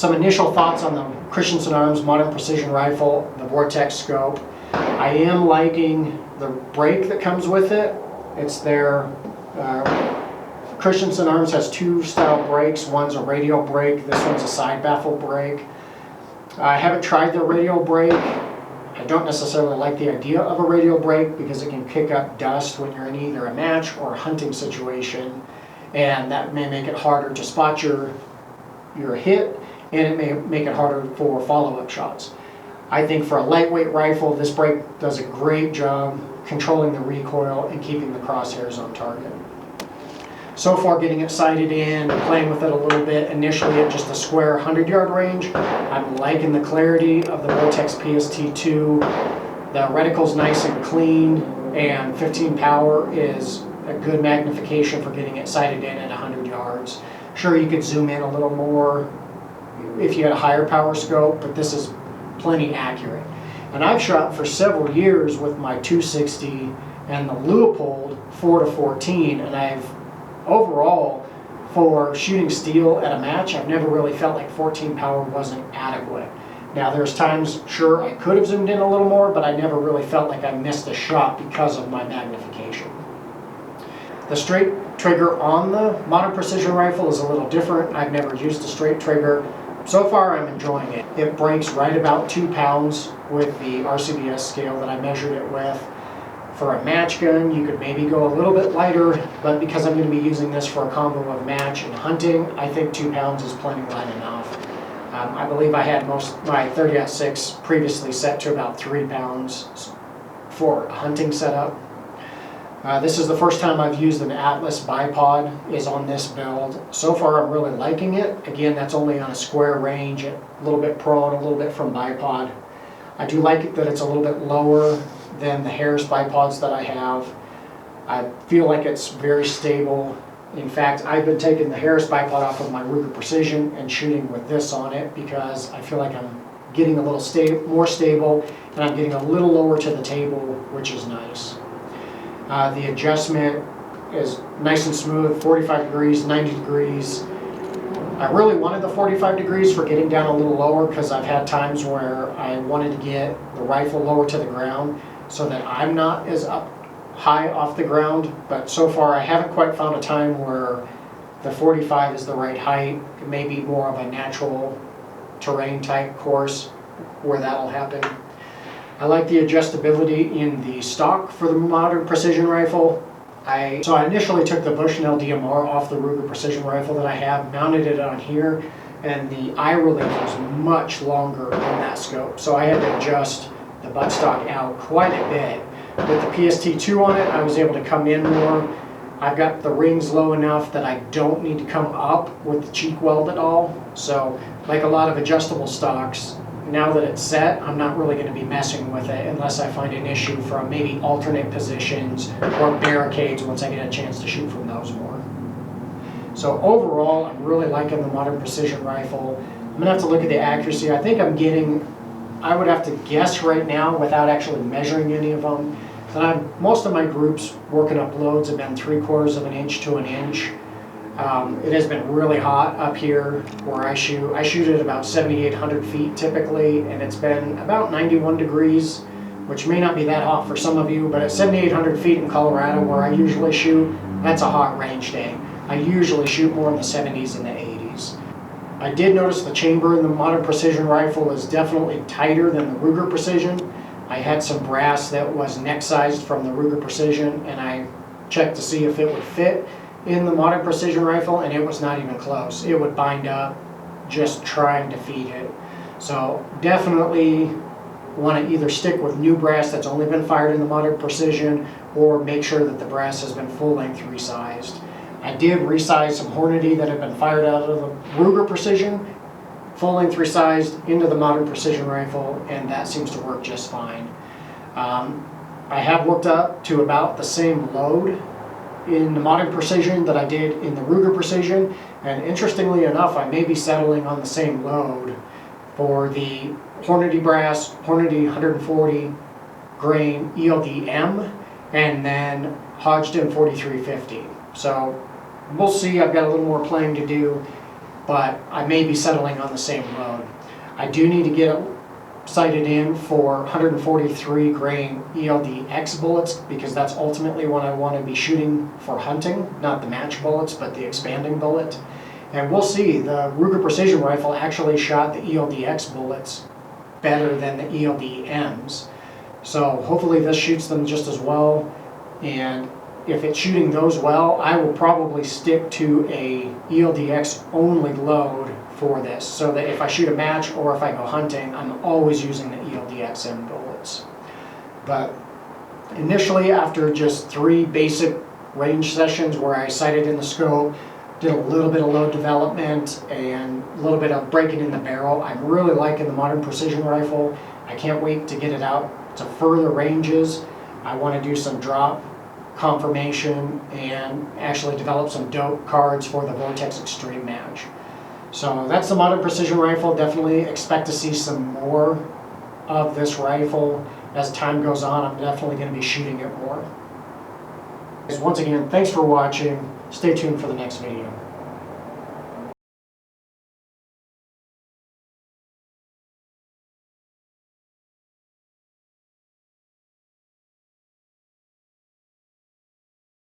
Some initial thoughts on the Christensen Arms Modern Precision Rifle, the Vortex scope. I am liking the brake that comes with it. It's their, Christensen Arms has two style brakes. One's a radial brake, this one's a side baffle brake. I haven't tried the radial brake. I don't necessarily like the idea of a radial brake because it can kick up dust when you're in either a match or a hunting situation, and that may make it harder to spot your hit, and it may make it harder for follow-up shots. I think for a lightweight rifle, this brake does a great job controlling the recoil and keeping the crosshairs on target. So far, getting it sighted in, playing with it a little bit, initially at just a square 100-yard range. I'm liking the clarity of the Vortex PST2. The reticle's nice and clean, and 15 power is a good magnification for getting it sighted in at 100 yards. Sure, you could zoom in a little more if you had a higher power scope, but this is plenty accurate. And I've shot for several years with my 260 and the Leupold 4-14, and I've overall, for shooting steel at a match, I've never really felt like 14 power wasn't adequate. Now there's times, sure, I could have zoomed in a little more, but I never really felt like I missed a shot because of my magnification. The straight trigger on the Modern Precision Rifle is a little different. I've never used a straight trigger. So far, I'm enjoying it. It breaks right about 2 pounds with the RCBS scale that I measured it with. For a match gun, you could maybe go a little bit lighter, but because I'm going to be using this for a combo of match and hunting, I think 2 pounds is plenty light enough. I believe I had my 30-06 previously set to about 3 pounds for a hunting setup. This is the first time I've used an Atlas bipod is on this build. So far I'm really liking it. Again, that's only on a square range, a little bit prone, a little bit from bipod. I do like it that it's a little bit lower than the Harris bipods that I have. I feel like it's very stable. In fact, I've been taking the Harris bipod off of my Ruger Precision and shooting with this on it because I feel like I'm getting a little more stable and I'm getting a little lower to the table, which is nice. The adjustment is nice and smooth, 45 degrees, 90 degrees. I really wanted the 45 degrees for getting down a little lower because I've had times where I wanted to get the rifle lower to the ground so that I'm not as up high off the ground, but so far I haven't quite found a time where the 45 is the right height. It may be more of a natural terrain type course where that'll happen. I like the adjustability in the stock for the Modern Precision Rifle. So I initially took the Bushnell DMR off the Ruger Precision Rifle that I have, mounted it on here, and the eye relief was much longer on that scope. So I had to adjust the buttstock out quite a bit. With the PST2 on it, I was able to come in more. I've got the rings low enough that I don't need to come up with the cheek weld at all. So like a lot of adjustable stocks, now that it's set, I'm not really going to be messing with it unless I find an issue from maybe alternate positions or barricades once I get a chance to shoot from those more. So overall, I'm really liking the Modern Precision Rifle. I'm going to have to look at the accuracy. I think I'm getting, I would have to guess right now without actually measuring any of them, that most of my groups working up loads have been 3/4 of an inch to an inch. It has been really hot up here where I shoot. I shoot at about 7,800 feet typically, and it's been about 91 degrees, which may not be that hot for some of you, but at 7,800 feet in Colorado where I usually shoot, that's a hot range day. I usually shoot more in the 70s and the 80s. I did notice the chamber in the Modern Precision Rifle is definitely tighter than the Ruger Precision. I had some brass that was neck sized from the Ruger Precision, and I checked to see if it would fit in the Modern Precision Rifle, and it was not even close. It would bind up just trying to feed it. So definitely want to either stick with new brass that's only been fired in the Modern Precision or make sure that the brass has been full length resized. I did resize some Hornady that had been fired out of the Ruger Precision, full length resized into the Modern Precision Rifle, and that seems to work just fine. I have worked up to about the same load in the Modern Precision that I did in the Ruger Precision, and interestingly enough, I may be settling on the same load for the Hornady brass, Hornady 140 grain ELD-M, and then Hodgdon 4350. So we'll see. I've got a little more playing to do. but I may be settling on the same load. I do need to get it sighted in for 143 grain ELDX bullets, because that's ultimately what I want to be shooting for hunting, not the match bullets, but the expanding bullet. And we'll see, the Ruger Precision Rifle actually shot the ELDX bullets better than the ELDMs. So hopefully this shoots them just as well, and if it's shooting those well, I will probably stick to a ELDX only load for this, so that if I shoot a match or if I go hunting, I'm always using the ELDXM bullets. But initially, after just 3 basic range sessions where I sighted in the scope, did a little bit of load development and a little bit of breaking in the barrel, I'm really liking the modern precision rifle. I can't wait to get it out to further ranges. I want to do some drop confirmation and actually develop some dope cards for the Vortex Extreme match. So that's the modern precision rifle. Definitely expect to see some more of this rifle as time goes on. I'm definitely going to be shooting it more. Once again, thanks for watching. Stay tuned for the next video.